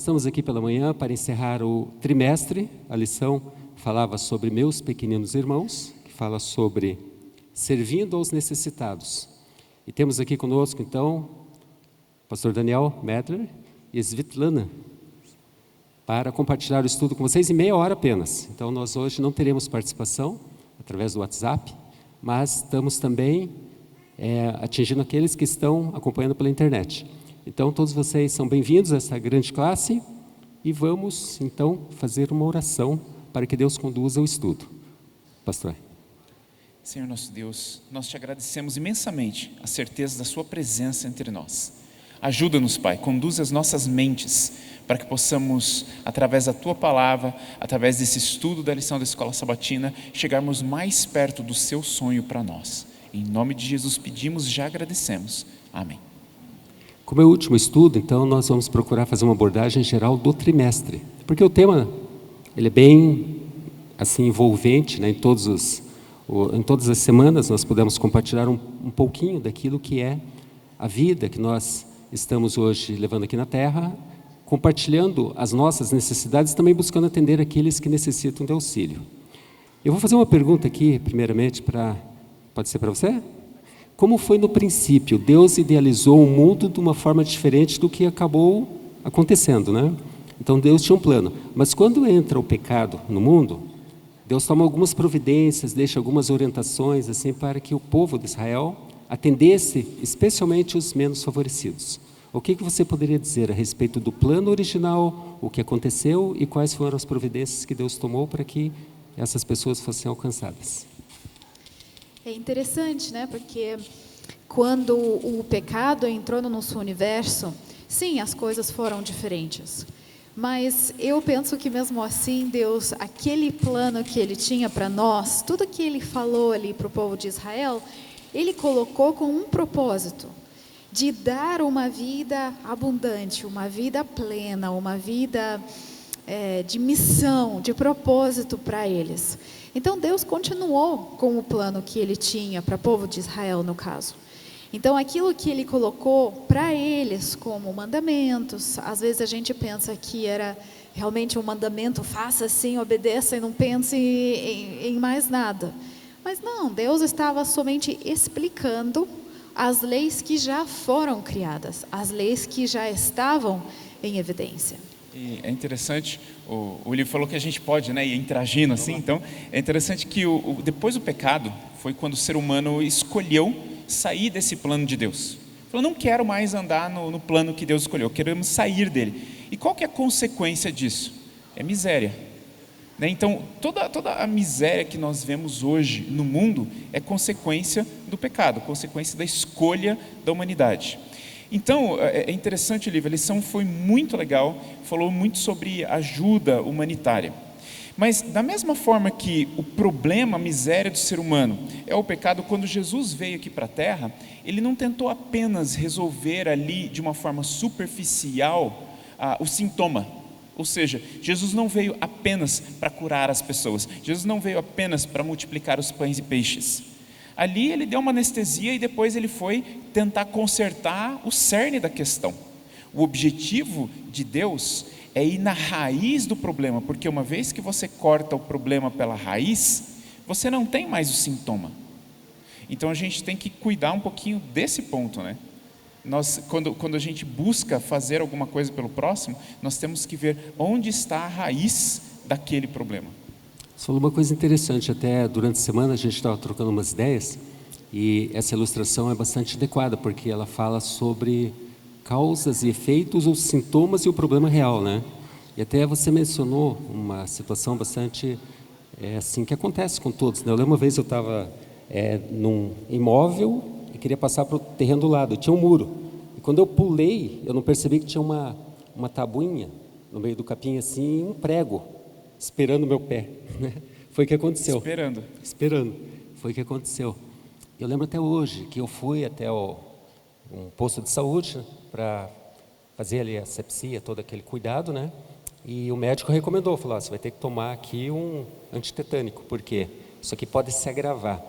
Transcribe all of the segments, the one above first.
Nós estamos aqui pela manhã para encerrar o trimestre. A lição falava sobre meus pequeninos irmãos, que fala sobre servindo aos necessitados. E temos aqui conosco, então, o pastor Daniel Medler e Svetlana, para compartilhar o estudo com vocês em meia hora apenas. Então, nós hoje não teremos participação através do WhatsApp, mas estamos também atingindo aqueles que estão acompanhando pela internet. Então, todos vocês são bem-vindos a essa grande classe e vamos, então, fazer uma oração para que Deus conduza o estudo. Pastor. Senhor nosso Deus, nós te agradecemos imensamente a certeza da sua presença entre nós. Ajuda-nos, Pai, conduz as nossas mentes para que possamos, através da tua palavra, através desse estudo da lição da Escola Sabatina, chegarmos mais perto do seu sonho para nós. Em nome de Jesus pedimos e já agradecemos. Amém. Como é o último estudo, então nós vamos procurar fazer uma abordagem geral do trimestre, porque o tema ele é bem assim envolvente, né? Em todas as semanas nós podemos compartilhar um pouquinho daquilo que é a vida que nós estamos hoje levando aqui na Terra, compartilhando as nossas necessidades, também buscando atender aqueles que necessitam de auxílio. Eu vou fazer uma pergunta aqui, primeiramente, pode ser para você? Como foi no princípio? Deus idealizou o mundo de uma forma diferente do que acabou acontecendo, né? Então Deus tinha um plano. Mas quando entra o pecado no mundo, Deus toma algumas providências, deixa algumas orientações assim para que o povo de Israel atendesse especialmente os menos favorecidos. O que você poderia dizer a respeito do plano original, o que aconteceu e quais foram as providências que Deus tomou para que essas pessoas fossem alcançadas? É interessante, né? Porque quando o pecado entrou no nosso universo, sim, as coisas foram diferentes. Mas eu penso que mesmo assim, Deus, aquele plano que Ele tinha para nós, tudo que Ele falou ali para o povo de Israel, Ele colocou com um propósito, de dar uma vida abundante, uma vida plena, uma vida de missão, de propósito para eles. Então Deus continuou com o plano que Ele tinha para o povo de Israel, no caso. Então aquilo que Ele colocou para eles como mandamentos, às vezes a gente pensa que era realmente um mandamento, faça assim, obedeça e não pense em mais nada. Mas não, Deus estava somente explicando as leis que já foram criadas, as leis que já estavam em evidência. E é interessante, o livro falou que a gente pode, né, ir interagindo assim, então é interessante que depois do pecado foi quando o ser humano escolheu sair desse plano de Deus. Falou, não quero mais andar no plano que Deus escolheu, queremos sair dele. E qual que é a consequência disso? É miséria. Né? Então, toda a miséria que nós vemos hoje no mundo é consequência do pecado, consequência da escolha da humanidade. Então, é interessante o livro, a lição foi muito legal, falou muito sobre ajuda humanitária. Mas, da mesma forma que o problema, a miséria do ser humano é o pecado, quando Jesus veio aqui para a Terra, Ele não tentou apenas resolver ali, de uma forma superficial, o sintoma. Ou seja, Jesus não veio apenas para curar as pessoas, Jesus não veio apenas para multiplicar os pães e peixes. Ali ele deu uma anestesia e depois ele foi tentar consertar o cerne da questão. O objetivo de Deus é ir na raiz do problema, porque uma vez que você corta o problema pela raiz, você não tem mais o sintoma. Então a gente tem que cuidar um pouquinho desse ponto, né? Quando a gente busca fazer alguma coisa pelo próximo, nós temos que ver onde está a raiz daquele problema. Você falou uma coisa interessante, até durante a semana a gente estava trocando umas ideias e essa ilustração é bastante adequada, porque ela fala sobre causas e efeitos, os sintomas e o problema real, né? E até você mencionou uma situação bastante assim, que acontece com todos, né? Eu lembro uma vez eu estava num imóvel e queria passar para o terreno do lado, tinha um muro, e quando eu pulei, eu não percebi que tinha uma tabuinha no meio do capim assim, um prego, esperando o meu pé, né? Foi o que aconteceu. Esperando. Foi o que aconteceu. Eu lembro até hoje que eu fui até um posto de saúde para fazer ali a asepsia, todo aquele cuidado, né? E o médico recomendou, falou, você vai ter que tomar aqui um antitetânico, porque isso aqui pode se agravar.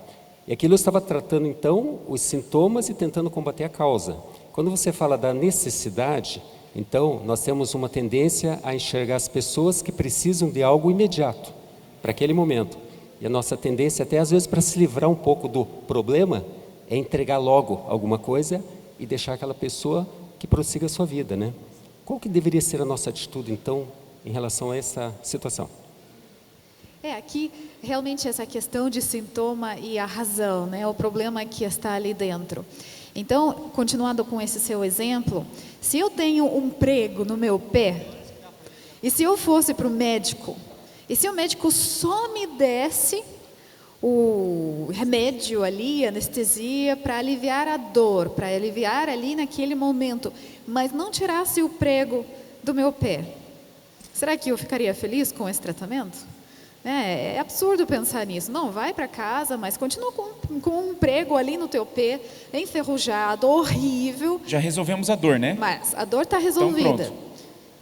E aquilo eu estava tratando então os sintomas e tentando combater a causa. Quando você fala da necessidade, Então, nós temos uma tendência a enxergar as pessoas que precisam de algo imediato, para aquele momento. E a nossa tendência, até às vezes, para se livrar um pouco do problema, é entregar logo alguma coisa e deixar aquela pessoa que prossiga a sua vida, né? Qual que deveria ser a nossa atitude, então, em relação a essa situação? Aqui realmente essa questão de sintoma e a razão, né? O problema que está ali dentro. Então, continuando com esse seu exemplo, se eu tenho um prego no meu pé, e se eu fosse para o médico, e se o médico só me desse o remédio ali, anestesia, para aliviar a dor, para aliviar ali naquele momento, mas não tirasse o prego do meu pé, será que eu ficaria feliz com esse tratamento? É absurdo pensar nisso. Não, vai para casa, mas continua com um prego ali no teu pé, enferrujado, horrível. Já resolvemos a dor, né? Mas a dor está resolvida. Então,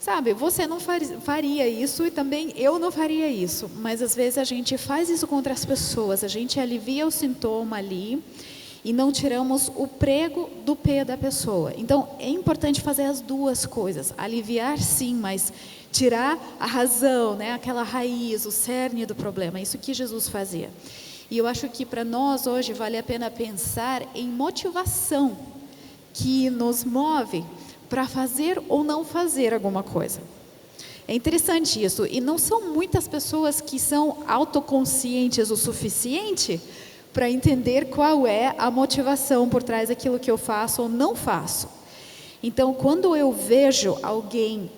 Sabe, você não faria isso e também eu não faria isso. Mas às vezes a gente faz isso contra as pessoas. A gente alivia o sintoma ali e não tiramos o prego do pé da pessoa. Então é importante fazer as duas coisas. Aliviar sim, mas tirar a razão, né? Aquela raiz, o cerne do problema. Isso que Jesus fazia. E eu acho que para nós hoje vale a pena pensar em motivação que nos move para fazer ou não fazer alguma coisa. É interessante isso. E não são muitas pessoas que são autoconscientes o suficiente para entender qual é a motivação por trás daquilo que eu faço ou não faço. Então, quando eu vejo alguém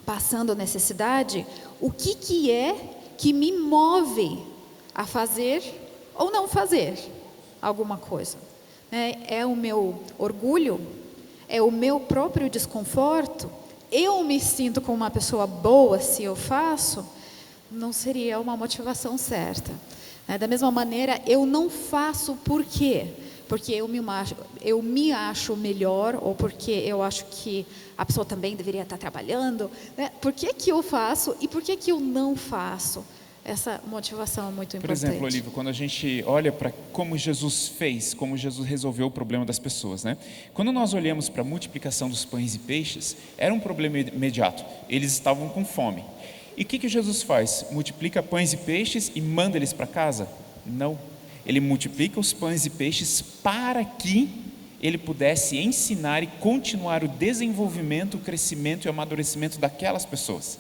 passando necessidade, o que é que me move a fazer ou não fazer alguma coisa? É o meu orgulho? É o meu próprio desconforto? Eu me sinto como uma pessoa boa se eu faço? Não seria uma motivação certa. Da mesma maneira, eu não faço por quê? Porque eu me acho melhor ou porque eu acho que a pessoa também deveria estar trabalhando. Por que eu faço e por que eu não faço? Essa motivação é muito importante. Por exemplo, Olívio, quando a gente olha para como Jesus fez, como Jesus resolveu o problema das pessoas, né? Quando nós olhamos para a multiplicação dos pães e peixes, era um problema imediato. Eles estavam com fome. E o que Jesus faz? Multiplica pães e peixes e manda eles para casa? Não. Ele multiplica os pães e peixes para que ele pudesse ensinar e continuar o desenvolvimento, o crescimento e o amadurecimento daquelas pessoas.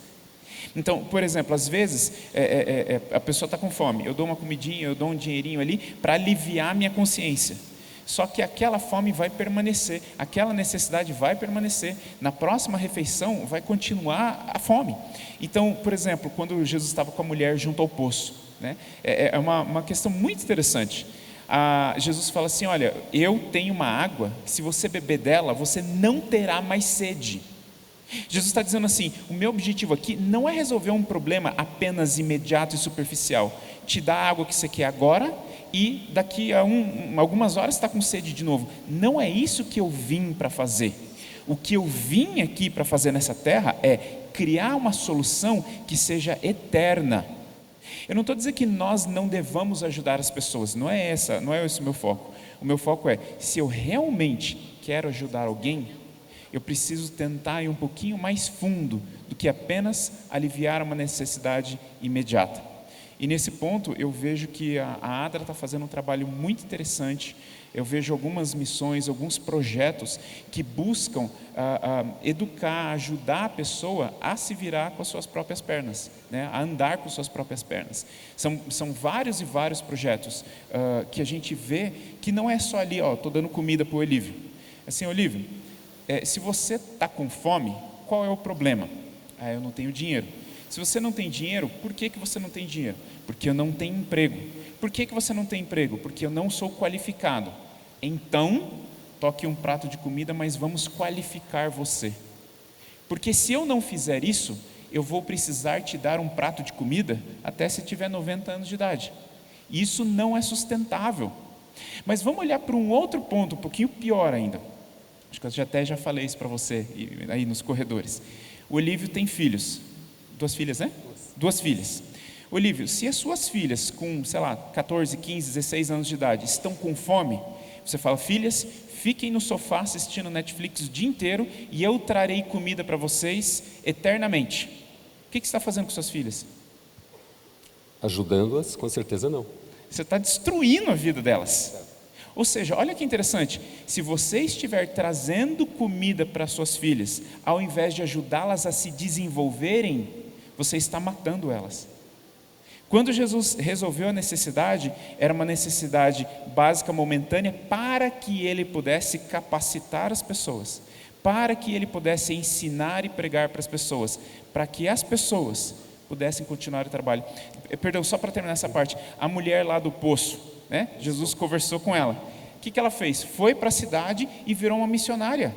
Então, por exemplo, às vezes a pessoa está com fome, eu dou uma comidinha, eu dou um dinheirinho ali para aliviar a minha consciência. Só que aquela fome vai permanecer, aquela necessidade vai permanecer. Na próxima refeição vai continuar a fome. Então, por exemplo, quando Jesus estava com a mulher junto ao poço, né, é uma questão muito interessante. Jesus fala assim, olha, eu tenho uma água, se você beber dela, você não terá mais sede. Jesus está dizendo assim, o meu objetivo aqui não é resolver um problema apenas imediato e superficial. Te dar a água que você quer agora e daqui a algumas horas está com sede de novo. Não é isso que eu vim para fazer. O que eu vim aqui para fazer nessa terra é criar uma solução que seja eterna. Eu não estou dizendo que nós não devamos ajudar as pessoas, não é esse o meu foco. O meu foco é, se eu realmente quero ajudar alguém, eu preciso tentar ir um pouquinho mais fundo do que apenas aliviar uma necessidade imediata. E nesse ponto eu vejo que a ADRA está fazendo um trabalho muito interessante. Eu vejo algumas missões, alguns projetos que buscam educar, ajudar a pessoa a se virar com as suas próprias pernas, né? A andar com as suas próprias pernas. São vários e vários projetos que a gente vê que não é só ali, estou dando comida para o Olívio. Assim, Olívio, se você está com fome, qual é o problema? Eu não tenho dinheiro. Se você não tem dinheiro, por que você não tem dinheiro? Porque eu não tenho emprego. Por que você não tem emprego? Porque eu não sou qualificado. Então, toque um prato de comida, mas vamos qualificar você. Porque se eu não fizer isso, eu vou precisar te dar um prato de comida até se tiver 90 anos de idade. Isso não é sustentável. Mas vamos olhar para um outro ponto, um pouquinho pior ainda. Acho que eu já falei isso para você aí nos corredores. O Olívio tem filhos. 2 filhas, né? 2 filhas. Olívio, se as suas filhas com, 14, 15, 16 anos de idade estão com fome, Você fala: filhas, fiquem no sofá assistindo Netflix o dia inteiro e eu trarei comida para vocês eternamente. O que você está fazendo com suas filhas? Ajudando-as? Com certeza não. Você está destruindo a vida delas. Ou seja, olha que interessante, se você estiver trazendo comida para suas filhas, ao invés de ajudá-las a se desenvolverem, você está matando elas. Quando Jesus resolveu a necessidade, era uma necessidade básica, momentânea, para que ele pudesse capacitar as pessoas, para que ele pudesse ensinar e pregar para as pessoas, para que as pessoas pudessem continuar o trabalho. Perdão, só para terminar essa parte, a mulher lá do poço, né? Jesus conversou com ela. O que ela fez? Foi para a cidade e virou uma missionária.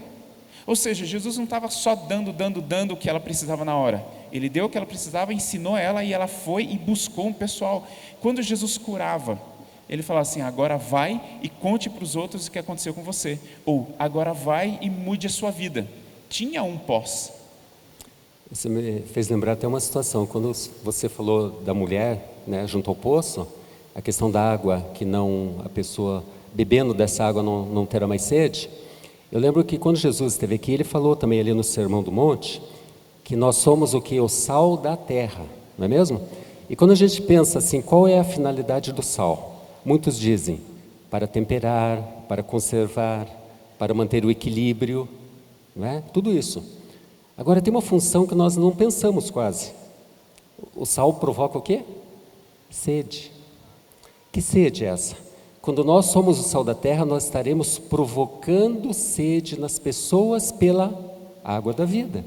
Ou seja, Jesus não estava só dando o que ela precisava na hora. Ele deu o que ela precisava, ensinou ela e ela foi e buscou um pessoal. Quando Jesus curava, ele falava assim: agora vai e conte para os outros o que aconteceu com você. Ou agora vai e mude a sua vida. Tinha um pós. Isso me fez lembrar até uma situação. Quando você falou da mulher, né, junto ao poço, a questão da água, que não, a pessoa bebendo dessa água não terá mais sede. Eu lembro que quando Jesus esteve aqui, ele falou também ali no Sermão do Monte, que nós somos o que? O sal da terra, não é mesmo? E quando a gente pensa assim, qual é a finalidade do sal? Muitos dizem, para temperar, para conservar, para manter o equilíbrio, não é? Tudo isso. Agora tem uma função que nós não pensamos quase. O sal provoca o quê? Sede. Que sede é essa? Quando nós somos o sal da terra, nós estaremos provocando sede nas pessoas pela água da vida.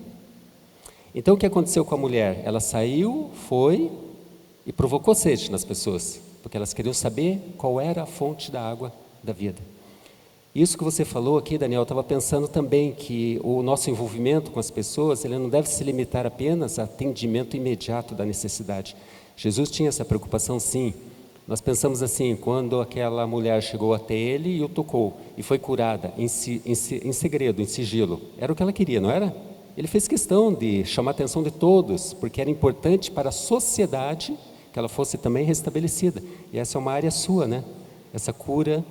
Então o que aconteceu com a mulher? Ela saiu, foi e provocou sede nas pessoas, porque elas queriam saber qual era a fonte da água da vida. Isso que você falou aqui, Daniel, eu estava pensando também que o nosso envolvimento com as pessoas, ele não deve se limitar apenas a atendimento imediato da necessidade. Jesus tinha essa preocupação, sim. Nós pensamos assim, quando aquela mulher chegou até ele e o tocou, e foi curada em segredo, em sigilo, era o que ela queria, não era? Ele fez questão de chamar a atenção de todos, porque era importante para a sociedade que ela fosse também restabelecida. E essa é uma área sua, né? Essa cura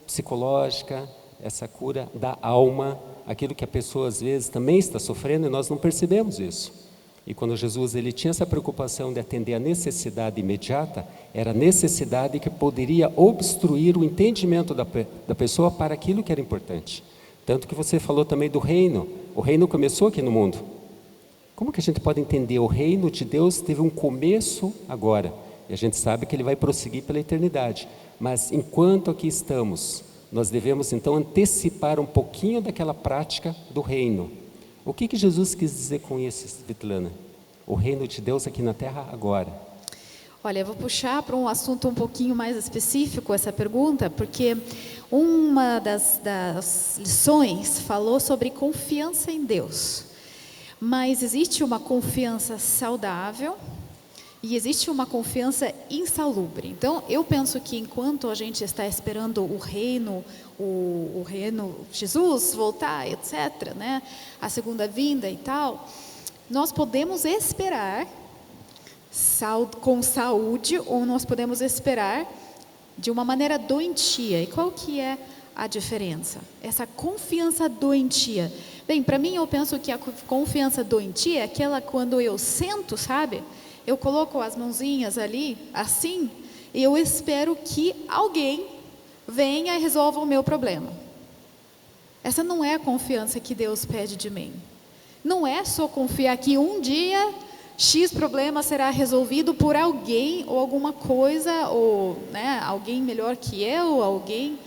psicológica, essa cura da alma, aquilo que a pessoa às vezes também está sofrendo e nós não percebemos isso. E quando Jesus ele tinha essa preocupação de atender a necessidade imediata, era a necessidade que poderia obstruir o entendimento da pessoa para aquilo que era importante. Tanto que você falou também do reino. O reino começou aqui no mundo. Como que a gente pode entender? O reino de Deus teve um começo agora. E a gente sabe que ele vai prosseguir pela eternidade. Mas enquanto aqui estamos, nós devemos então antecipar um pouquinho daquela prática do reino. O que Jesus quis dizer com isso, Svetlana? O reino de Deus aqui na terra agora. Olha, eu vou puxar para um assunto um pouquinho mais específico essa pergunta, porque uma das lições falou sobre confiança em Deus. Mas existe uma confiança saudável e existe uma confiança insalubre. Então, eu penso que enquanto a gente está esperando o reino Jesus voltar, etc., né, a segunda vinda e tal, nós podemos esperar com saúde ou nós podemos esperar de uma maneira doentia. E qual que é a diferença? Essa confiança doentia. Bem, para mim eu penso que a confiança doentia é aquela quando eu sento, sabe? Eu coloco as mãozinhas ali, assim, e eu espero que alguém venha e resolva o meu problema. Essa não é a confiança que Deus pede de mim. Não é só confiar que um dia X problema será resolvido por alguém ou alguma coisa, ou né, alguém melhor que eu, alguém...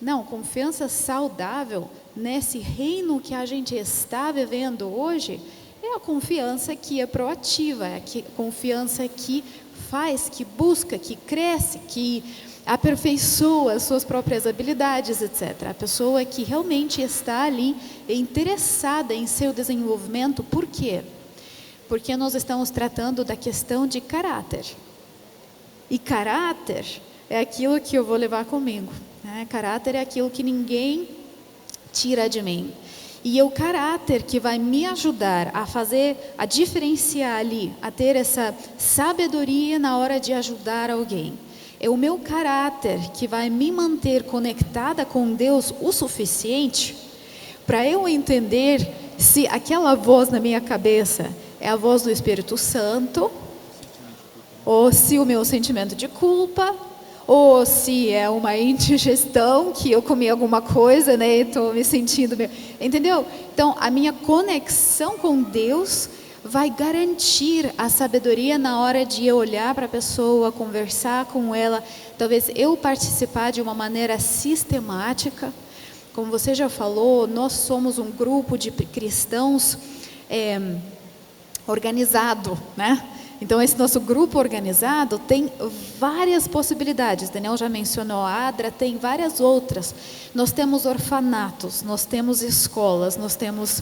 Não, confiança saudável nesse reino que a gente está vivendo hoje é a confiança que é proativa, é a confiança que faz, que busca, que cresce, que aperfeiçoa as suas próprias habilidades, etc. A pessoa que realmente está ali interessada em seu desenvolvimento. Por quê? Porque nós estamos tratando da questão de caráter. E caráter é aquilo que eu vou levar comigo, né? Caráter é aquilo que ninguém tira de mim. E é o caráter que vai me ajudar a diferenciar ali, a ter essa sabedoria na hora de ajudar alguém. é o meu caráter que vai me manter conectada com Deus o suficiente para eu entender se aquela voz na minha cabeça é a voz do Espírito Santo, ou se o meu sentimento de culpa, ou se é uma indigestão, que eu comi alguma coisa, né, e estou me sentindo meio... Entendeu? Então, a minha conexão com Deus vai garantir a sabedoria na hora de eu olhar para a pessoa, conversar com ela, talvez eu participar de uma maneira sistemática. Como você já falou, nós somos um grupo de cristãos organizado, né? Então, esse nosso grupo organizado tem várias possibilidades. Daniel já mencionou a ADRA, tem várias outras. Nós temos orfanatos, nós temos escolas, nós temos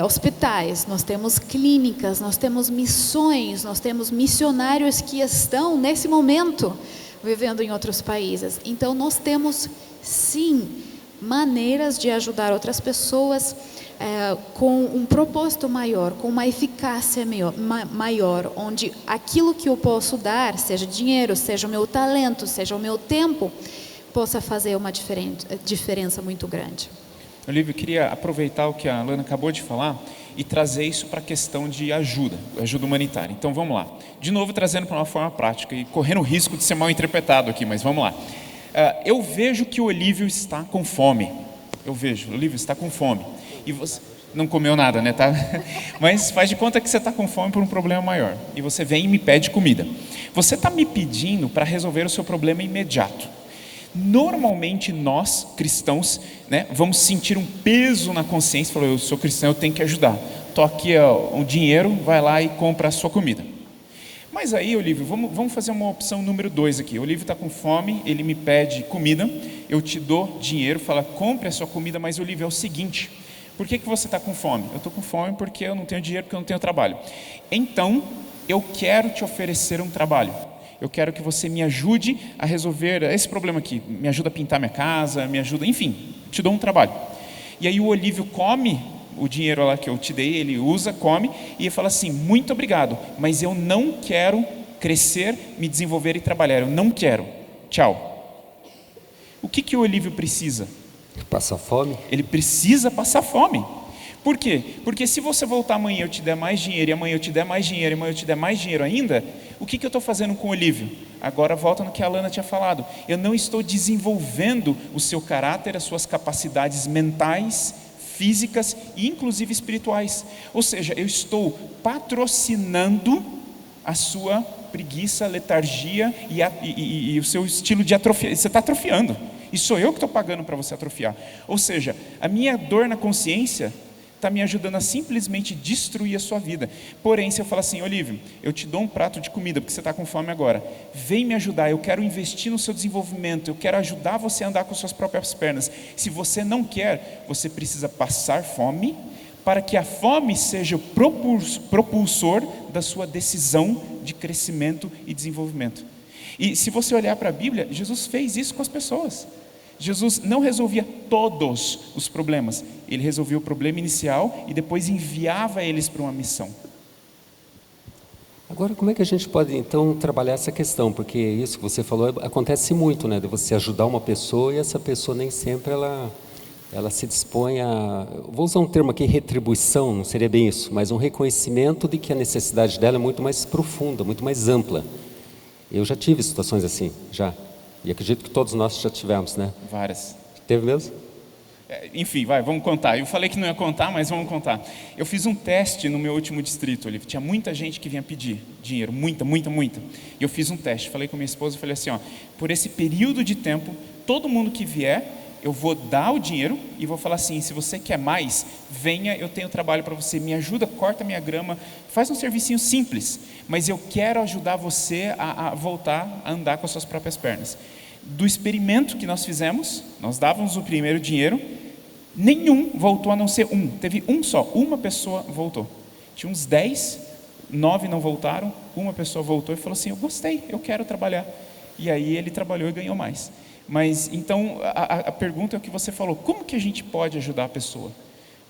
hospitais, nós temos clínicas, nós temos missões, nós temos missionários que estão, nesse momento, vivendo em outros países. Então, nós temos, sim, maneiras de ajudar outras pessoas com um propósito maior, com uma eficácia maior, onde aquilo que eu posso dar, seja dinheiro, seja o meu talento, seja o meu tempo, possa fazer uma diferença muito grande. Olívio, eu queria aproveitar o que a Alana acabou de falar e trazer isso para a questão de ajuda humanitária. Então vamos lá. De novo, trazendo para uma forma prática e correndo o risco de ser mal interpretado aqui, mas vamos lá. Eu vejo que o Olívio está com fome. O Olívio está com fome. E você não comeu nada, né? Tá? Mas faz de conta que você está com fome por um problema maior. E você vem e me pede comida. Você está me pedindo para resolver o seu problema imediato. Normalmente nós, cristãos, né, vamos sentir um peso na consciência. Falou, eu sou cristão, eu tenho que ajudar. Estou aqui, o dinheiro, vai lá e compra a sua comida. Mas aí, Olívio, vamos fazer uma opção número 2 aqui. O Olívio está com fome, ele me pede comida, eu te dou dinheiro, fala, compre a sua comida, mas Olívio, é o seguinte, por que você está com fome? Eu estou com fome porque eu não tenho dinheiro, porque eu não tenho trabalho. Então, eu quero te oferecer um trabalho. Eu quero que você me ajude a resolver esse problema aqui. Me ajuda a pintar minha casa, me ajuda, enfim, te dou um trabalho. E aí o Olívio come o dinheiro lá que eu te dei, ele usa, come, e ele fala assim, muito obrigado, mas eu não quero crescer, me desenvolver e trabalhar, eu não quero, tchau. O que o Olívio precisa? Passar fome? Ele precisa passar fome. Por quê? Porque se você voltar amanhã eu te der mais dinheiro, e amanhã eu te der mais dinheiro, e amanhã eu te der mais dinheiro ainda, o que eu estou fazendo com o Olívio? Agora volta no que a Alana tinha falado. Eu não estou desenvolvendo o seu caráter, as suas capacidades mentais, físicas e inclusive espirituais. Ou seja, eu estou patrocinando a sua preguiça, letargia e o seu estilo de atrofia. Você está atrofiando. E sou eu que estou pagando para você atrofiar. Ou seja, a minha dor na consciência está me ajudando a simplesmente destruir a sua vida. Porém, se eu falar assim, Olívio, eu te dou um prato de comida porque você está com fome agora, vem me ajudar, eu quero investir no seu desenvolvimento, eu quero ajudar você a andar com suas próprias pernas. Se você não quer, você precisa passar fome para que a fome seja o propulsor da sua decisão de crescimento e desenvolvimento. E se você olhar para a Bíblia, Jesus fez isso com as pessoas. Jesus não resolvia todos os problemas, ele resolvia o problema inicial e depois enviava eles para uma missão. Agora, como é que a gente pode então trabalhar essa questão? Porque isso que você falou acontece muito, né? De você ajudar uma pessoa e essa pessoa nem sempre ela se dispõe a... Vou usar um termo aqui, retribuição, não seria bem isso, mas um reconhecimento de que a necessidade dela é muito mais profunda, muito mais ampla. Eu já tive situações assim, já. E acredito que todos nós já tivemos, né? Várias. Teve mesmo? Enfim, vamos contar. Eu falei que não ia contar, mas vamos contar. Eu fiz um teste no meu último distrito, Olívio. Tinha muita gente que vinha pedir dinheiro, muita. E eu fiz um teste. Falei com minha esposa, falei assim, por esse período de tempo, todo mundo que vier, eu vou dar o dinheiro e vou falar assim, se você quer mais, venha, eu tenho trabalho para você, me ajuda, corta minha grama, faz um servicinho simples, mas eu quero ajudar você a voltar a andar com as suas próprias pernas. Do experimento que nós fizemos, nós dávamos o primeiro dinheiro, nenhum voltou a não ser um, teve um só, uma pessoa voltou. Tinha uns 10, 9 não voltaram, uma pessoa voltou e falou assim, eu gostei, eu quero trabalhar. E aí ele trabalhou e ganhou mais. Mas então a pergunta é o que você falou, como que a gente pode ajudar a pessoa?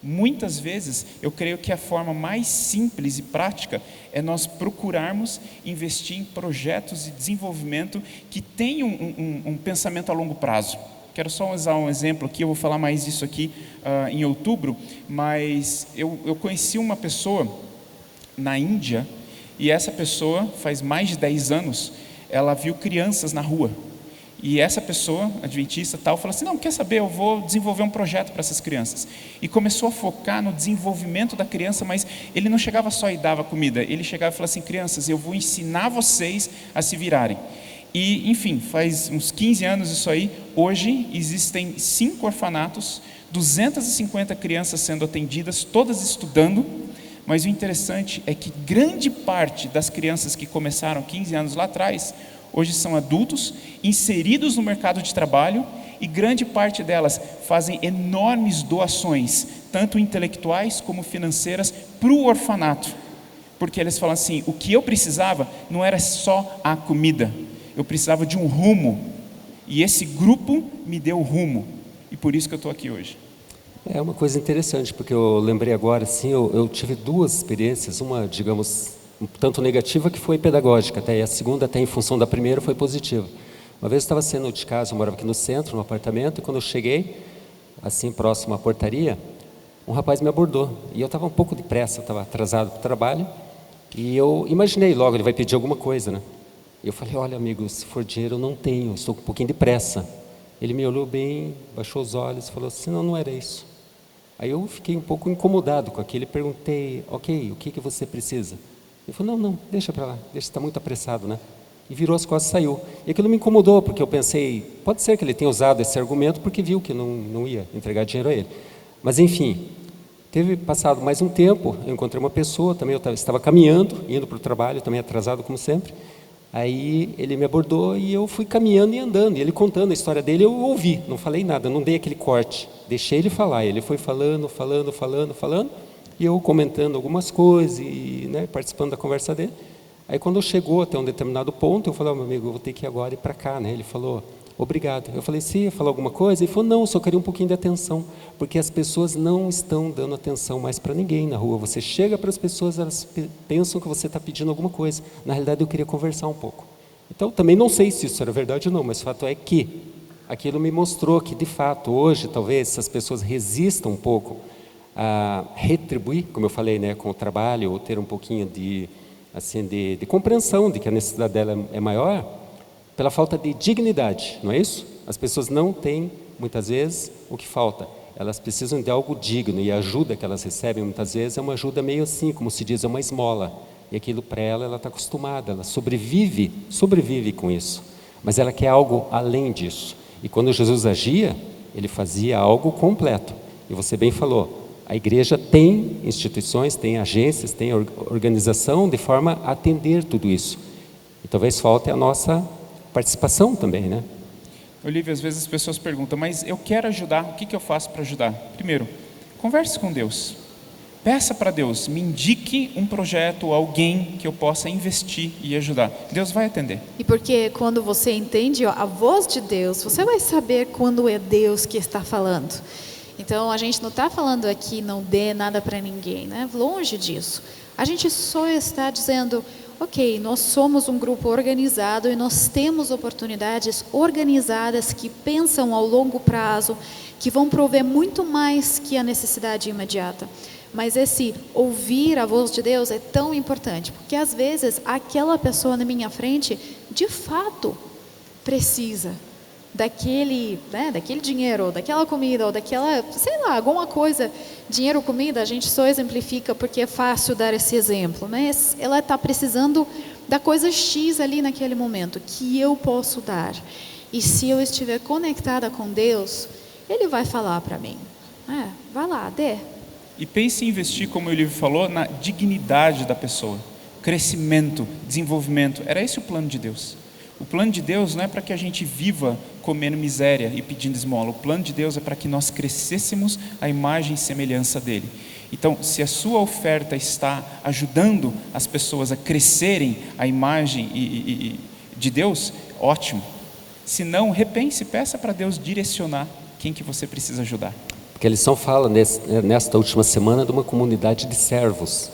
Muitas vezes, eu creio que a forma mais simples e prática é nós procurarmos investir em projetos de desenvolvimento que tenham um pensamento a longo prazo. Quero só usar um exemplo aqui, eu vou falar mais disso aqui em outubro, mas eu conheci uma pessoa na Índia, e essa pessoa, faz mais de 10 anos, ela viu crianças na rua. E essa pessoa, adventista tal, falou assim, não, quer saber, eu vou desenvolver um projeto para essas crianças. E começou a focar no desenvolvimento da criança, mas ele não chegava só e dava comida, ele chegava e falava assim, crianças, eu vou ensinar vocês a se virarem. E, enfim, faz uns 15 anos isso aí, hoje existem 5 orfanatos, 250 crianças sendo atendidas, todas estudando, mas o interessante é que grande parte das crianças que começaram 15 anos lá atrás, hoje são adultos, inseridos no mercado de trabalho, e grande parte delas fazem enormes doações, tanto intelectuais como financeiras, para o orfanato. Porque eles falam assim, o que eu precisava não era só a comida, eu precisava de um rumo, e esse grupo me deu o rumo, e por isso que eu estou aqui hoje. É uma coisa interessante, porque eu lembrei agora, assim, eu tive 2 experiências, uma, digamos, um tanto negativa, que foi pedagógica, até, e a segunda, até em função da primeira, foi positiva. Uma vez eu estava saindo de casa, eu morava aqui no centro, no apartamento, e quando eu cheguei, assim, próximo à portaria, um rapaz me abordou, e eu estava um pouco de pressa, eu estava atrasado para o trabalho, e eu imaginei logo, ele vai pedir alguma coisa, né? E eu falei, olha amigo, se for dinheiro eu não tenho, eu estou com um pouquinho de pressa. Ele me olhou bem, baixou os olhos, falou assim, não, não era isso. Aí eu fiquei um pouco incomodado com aquilo e perguntei, ok, o que você precisa? Ele falou, não, deixa para lá, deixa, está muito apressado, né? E virou as costas e saiu. E aquilo me incomodou, porque eu pensei, pode ser que ele tenha usado esse argumento porque viu que não ia entregar dinheiro a ele. Mas enfim, teve passado mais um tempo, eu encontrei uma pessoa, também eu estava caminhando, indo para o trabalho, também atrasado como sempre. Aí ele me abordou e eu fui caminhando e andando, e ele contando a história dele, eu ouvi, não falei nada, não dei aquele corte, deixei ele falar, ele foi falando, e eu comentando algumas coisas, e, né, participando da conversa dele. Aí quando chegou até um determinado ponto, eu falei, meu amigo, eu vou ter que ir agora ir para cá, né? Ele falou, obrigado. Eu falei, sim, falou alguma coisa? Ele falou, não, só queria um pouquinho de atenção, porque as pessoas não estão dando atenção mais para ninguém na rua. Você chega para as pessoas, elas pensam que você está pedindo alguma coisa. Na realidade, eu queria conversar um pouco. Então, também não sei se isso era verdade ou não, mas o fato é que aquilo me mostrou que, de fato, hoje, talvez, essas pessoas resistam um pouco a retribuir, como eu falei, né, com o trabalho, ou ter um pouquinho de, assim, de compreensão de que a necessidade dela é maior, pela falta de dignidade, não é isso? As pessoas não têm, muitas vezes, o que falta. Elas precisam de algo digno, e a ajuda que elas recebem, muitas vezes, é uma ajuda meio assim, como se diz, é uma esmola. E aquilo para ela está acostumada, ela sobrevive com isso. Mas ela quer algo além disso. E quando Jesus agia, ele fazia algo completo. E você bem falou, a igreja tem instituições, tem agências, tem organização de forma a atender tudo isso. E talvez falte a nossa participação também, né? Olívia, às vezes as pessoas perguntam, mas eu quero ajudar, o que eu faço para ajudar? Primeiro, converse com Deus. Peça para Deus, me indique um projeto, alguém que eu possa investir e ajudar. Deus vai atender. E porque quando você entende a voz de Deus, você vai saber quando é Deus que está falando. Então, a gente não está falando aqui, não dê nada para ninguém, né? Longe disso. A gente só está dizendo, ok, nós somos um grupo organizado e nós temos oportunidades organizadas que pensam ao longo prazo, que vão prover muito mais que a necessidade imediata. Mas esse ouvir a voz de Deus é tão importante, porque às vezes aquela pessoa na minha frente, de fato, precisa daquele dinheiro, ou daquela comida, ou daquela, sei lá, alguma coisa. Dinheiro, comida, a gente só exemplifica porque é fácil dar esse exemplo, mas ela está precisando da coisa X ali naquele momento, que eu posso dar. E se eu estiver conectada com Deus, Ele vai falar para mim, vai lá, dê. E pense em investir, como o Olívio falou, na dignidade da pessoa, crescimento, desenvolvimento. Era esse o plano de Deus. O plano de Deus não é para que a gente viva comendo miséria e pedindo esmola. O plano de Deus é para que nós crescêssemos a imagem e semelhança dele. Então, se a sua oferta está ajudando as pessoas a crescerem a imagem de Deus, ótimo. Se não, repense, peça para Deus direcionar quem que você precisa ajudar. Porque a lição fala nesta última semana de uma comunidade de servos.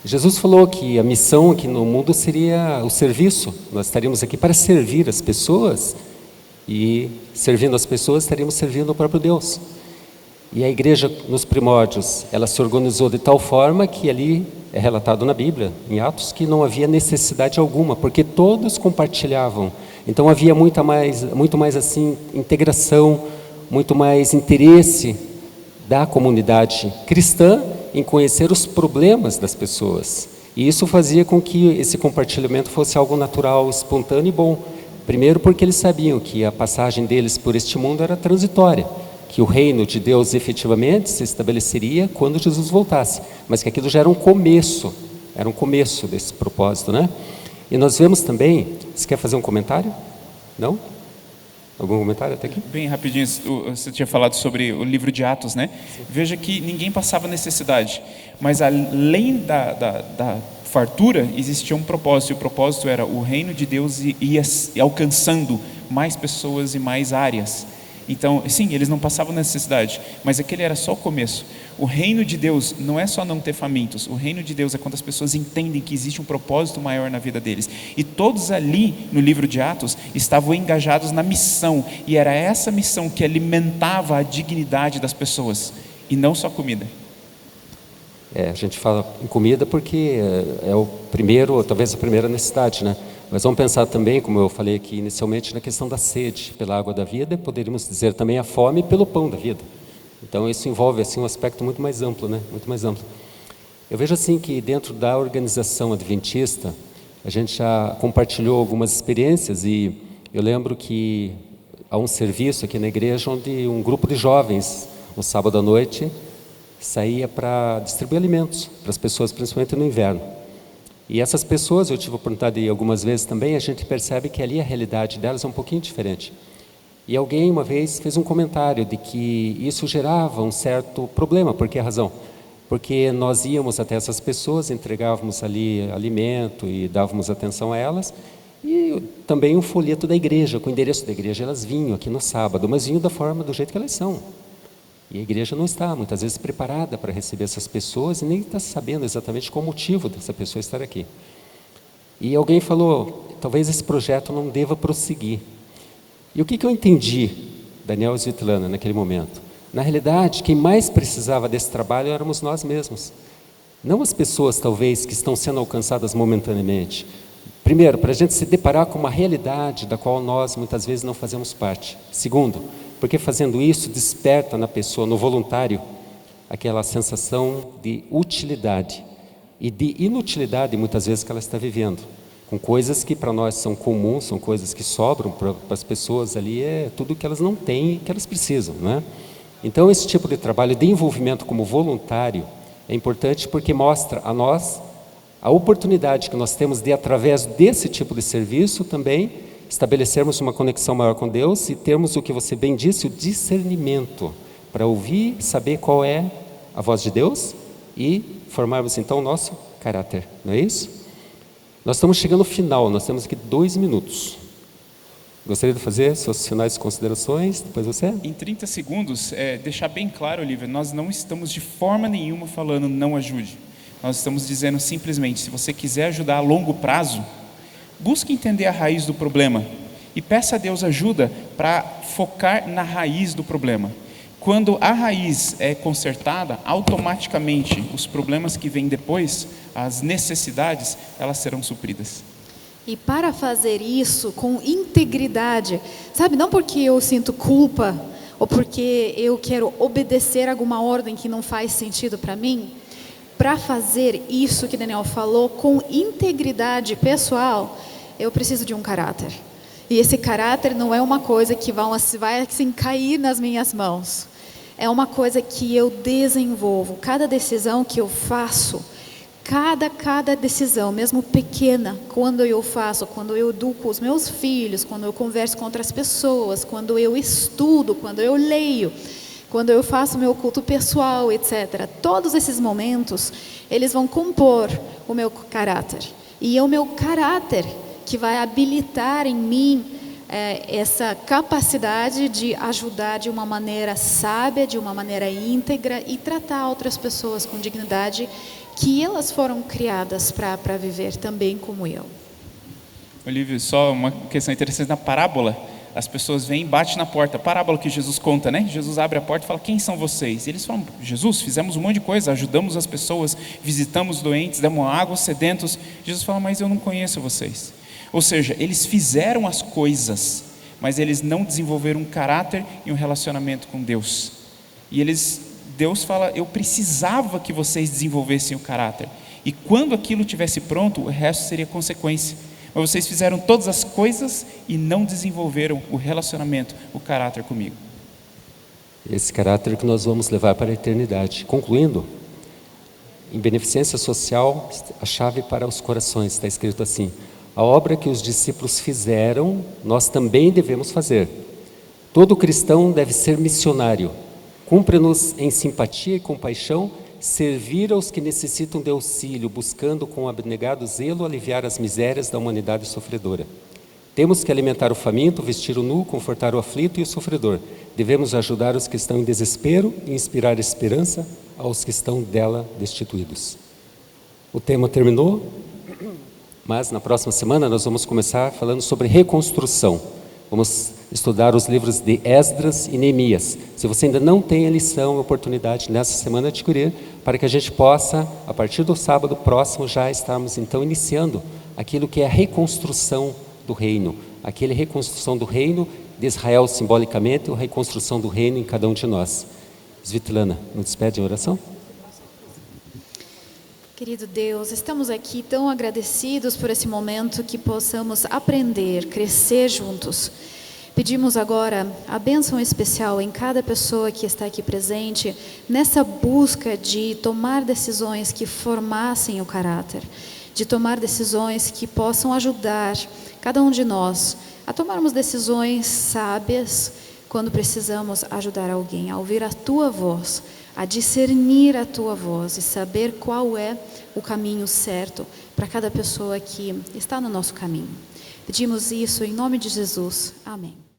Jesus falou que a missão aqui no mundo seria o serviço. Nós estaríamos aqui para servir as pessoas e, servindo as pessoas, estaríamos servindo o próprio Deus. E a igreja, nos primórdios, ela se organizou de tal forma que ali é relatado na Bíblia, em Atos, que não havia necessidade alguma, porque todos compartilhavam. Então havia muito mais assim, integração, muito mais interesse da comunidade cristã em conhecer os problemas das pessoas. E isso fazia com que esse compartilhamento fosse algo natural, espontâneo e bom. Primeiro porque eles sabiam que a passagem deles por este mundo era transitória, que o reino de Deus efetivamente se estabeleceria quando Jesus voltasse, mas que aquilo já era um começo desse propósito, né? E nós vemos também, você quer fazer um comentário? Não? Algum comentário até aqui? Bem rapidinho, você tinha falado sobre o livro de Atos, né? Sim. Veja que ninguém passava necessidade, mas além da fartura, existia um propósito, e o propósito era o reino de Deus ia alcançando mais pessoas e mais áreas. Então, sim, eles não passavam necessidade, mas aquele era só o começo. O reino de Deus não é só não ter famintos, o reino de Deus é quando as pessoas entendem que existe um propósito maior na vida deles. E todos ali, no livro de Atos, estavam engajados na missão, e era essa missão que alimentava a dignidade das pessoas, e não só comida. A gente fala em comida porque é o primeiro, talvez a primeira necessidade, né? Mas vamos pensar também, como eu falei aqui inicialmente, na questão da sede pela água da vida, poderíamos dizer também a fome pelo pão da vida. Então isso envolve assim um aspecto muito mais amplo, né? Muito mais amplo. Eu vejo assim que dentro da organização adventista, a gente já compartilhou algumas experiências, e eu lembro que há um serviço aqui na igreja onde um grupo de jovens, no sábado à noite, saía para distribuir alimentos para as pessoas, principalmente no inverno. E essas pessoas, eu tive a oportunidade de ir algumas vezes também, a gente percebe que ali a realidade delas é um pouquinho diferente. E alguém uma vez fez um comentário de que isso gerava um certo problema. Por que razão? Porque nós íamos até essas pessoas, entregávamos ali alimento e dávamos atenção a elas, e também um folheto da igreja, com o endereço da igreja. Elas vinham aqui no sábado, mas vinham do jeito que elas são. E a igreja não está, muitas vezes, preparada para receber essas pessoas e nem está sabendo exatamente qual o motivo dessa pessoa estar aqui. E alguém falou, talvez esse projeto não deva prosseguir. E o que eu entendi, Daniel e Svetlana, naquele momento? Na realidade, quem mais precisava desse trabalho éramos nós mesmos. Não as pessoas, talvez, que estão sendo alcançadas momentaneamente. Primeiro, para a gente se deparar com uma realidade da qual nós, muitas vezes, não fazemos parte. Segundo, porque fazendo isso desperta na pessoa, no voluntário, aquela sensação de utilidade e de inutilidade muitas vezes que ela está vivendo, com coisas que para nós são comuns, são coisas que sobram para as pessoas ali, é tudo que elas não têm e que elas precisam, né? Então esse tipo de trabalho de envolvimento como voluntário é importante porque mostra a nós a oportunidade que nós temos de, através desse tipo de serviço também, estabelecermos uma conexão maior com Deus e termos o que você bem disse, o discernimento, para ouvir, saber qual é a voz de Deus e formarmos então o nosso caráter, não é isso? Nós estamos chegando ao final, nós temos aqui 2 minutos. Gostaria de fazer suas finais considerações, depois você? Em 30 segundos, deixar bem claro, Olivia, nós não estamos de forma nenhuma falando não ajude. Nós estamos dizendo simplesmente, se você quiser ajudar a longo prazo, busque entender a raiz do problema e peça a Deus ajuda para focar na raiz do problema. Quando a raiz é consertada, automaticamente os problemas que vêm depois, as necessidades, elas serão supridas. E para fazer isso com integridade, sabe, não porque eu sinto culpa ou porque eu quero obedecer alguma ordem que não faz sentido para mim, para fazer isso que Daniel falou com integridade pessoal, eu preciso de um caráter. E esse caráter não é uma coisa que vai assim, cair nas minhas mãos. É uma coisa que eu desenvolvo. Cada decisão que eu faço, cada decisão, mesmo pequena, quando eu faço, quando eu educo os meus filhos, quando eu converso com outras pessoas, quando eu estudo, quando eu leio, quando eu faço meu culto pessoal, etc. Todos esses momentos, eles vão compor o meu caráter. E é o meu caráter que vai habilitar em mim essa capacidade de ajudar de uma maneira sábia, de uma maneira íntegra e tratar outras pessoas com dignidade, que elas foram criadas para viver também como eu. Olívio, só uma questão interessante, na parábola, as pessoas vêm e batem na porta, a parábola que Jesus conta, né? Jesus abre a porta e fala, quem são vocês? E eles falam, Jesus, fizemos um monte de coisa, ajudamos as pessoas, visitamos doentes, demos água aos sedentos. Jesus fala, mas eu não conheço vocês. Ou seja, eles fizeram as coisas, mas eles não desenvolveram um caráter e um relacionamento com Deus. E Deus fala, eu precisava que vocês desenvolvessem o caráter. E quando aquilo estivesse pronto, o resto seria consequência. Mas vocês fizeram todas as coisas e não desenvolveram o relacionamento, o caráter comigo. Esse caráter que nós vamos levar para a eternidade. Concluindo, em beneficência social, a chave para os corações, está escrito assim, a obra que os discípulos fizeram, nós também devemos fazer. Todo cristão deve ser missionário. Cumpre-nos em simpatia e compaixão, servir aos que necessitam de auxílio, buscando com abnegado zelo aliviar as misérias da humanidade sofredora. Temos que alimentar o faminto, vestir o nu, confortar o aflito e o sofredor. Devemos ajudar os que estão em desespero e inspirar esperança aos que estão dela destituídos. O tema terminou, mas na próxima semana nós vamos começar falando sobre reconstrução. Vamos estudar os livros de Esdras e Neemias. Se você ainda não tem a lição, a oportunidade nessa semana de adquirir, para que a gente possa, a partir do sábado próximo, já estarmos então iniciando aquilo que é a reconstrução do reino. Aquela reconstrução do reino de Israel simbolicamente, a reconstrução do reino em cada um de nós. Svitlana, nos despede em oração? Querido Deus, estamos aqui tão agradecidos por esse momento que possamos aprender, crescer juntos. Pedimos agora a bênção especial em cada pessoa que está aqui presente, nessa busca de tomar decisões que formassem o caráter, de tomar decisões que possam ajudar cada um de nós a tomarmos decisões sábias quando precisamos ajudar alguém, a ouvir a Tua voz, a discernir a Tua voz e saber qual é o caminho certo para cada pessoa que está no nosso caminho. Pedimos isso em nome de Jesus. Amém.